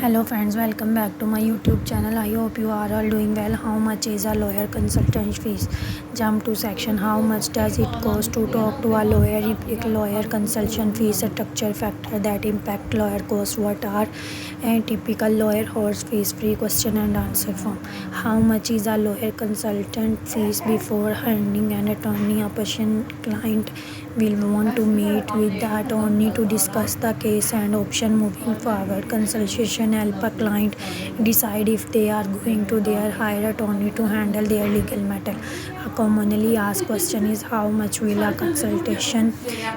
Hello friends, welcome back to my YouTube channel. I hope you are all doing well. How much is a lawyer consultant fees? Jump to section. How much does it cost to talk to a lawyer? Lawyer consultant fees, a structure factor that impact lawyer costs. What are a typical lawyer horse fees? Free question and answer form. How much is a lawyer consultant fees before hiring an attorney? A patient client will want to meet with the attorney to discuss the case and option moving forward. Consultation help a client decide if they are going to their hire attorney to handle their legal matter. A commonly asked question is how much will a consultation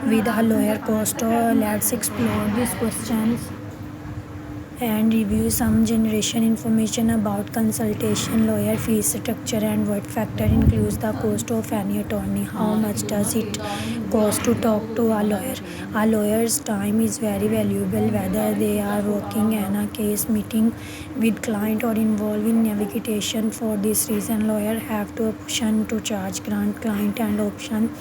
with a lawyer cost? Let's explore these questions and review some generation information about consultation lawyer fees structure and what factor includes the cost of any attorney. How much does it cost to talk to a lawyer? A lawyer's time is very valuable whether they are working in a case, meeting with client or involved in navigation. For this reason lawyer have to option to charge grant client and option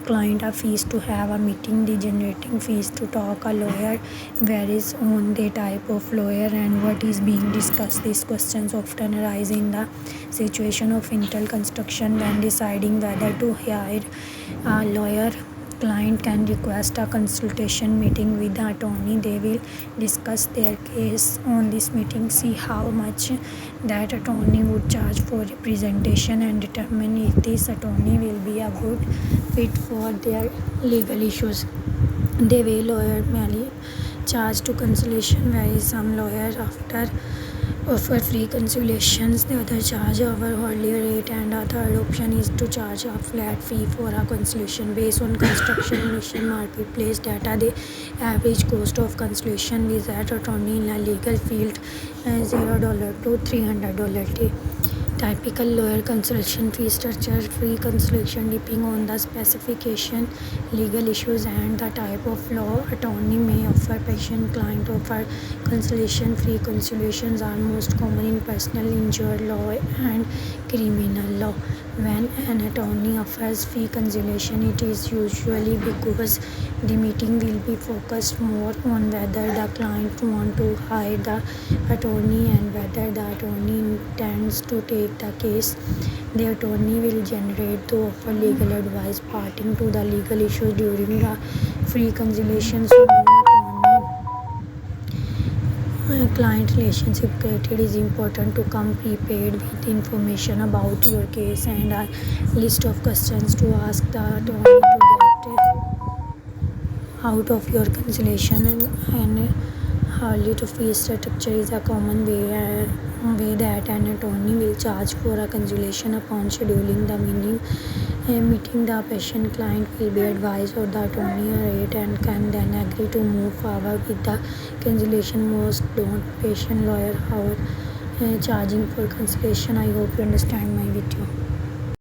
client a fees to have a meeting. The generating fees to talk a lawyer varies on the type of lawyer and what is being discussed. These questions often arise in the situation of intel construction when deciding whether to hire a lawyer. Client can request a consultation meeting with the attorney. They will discuss their case on this meeting, see how much that attorney would charge for representation and determine if this attorney will be a good fit for their legal issues. The way lawyer may charge to consultation varies. Some lawyers offer free consultations, the other charge over hourly rate, and a third option is to charge a flat fee for a consultation. Based on construction mission marketplace data, the average cost of consultation with that attorney in a legal field is $0 to $300. Typical lawyer consultation fee structure. Free consultation depending on the specification, legal issues, and the type of law. Attorney may offer patient client offer consultation. Free consultations are most common in personal injury law and criminal law. When an attorney offers free consultation, it is usually because the meeting will be focused more on whether the client want to hire the attorney and whether the attorney intends to take the case. The attorney will generate to offer legal advice pertaining to the legal issues during the free consultation. So client relationship created is important to come prepared with information about your case and a list of questions to ask the attorney to get out of your consultation. And hourly to fee structure is a common way that an attorney will charge for a consultation. Upon scheduling the meeting, the patient client will be advised of the attorney rate and can then agree to move forward with the consultation. Most don't patient lawyer how charging for consultation. I hope you understand my video.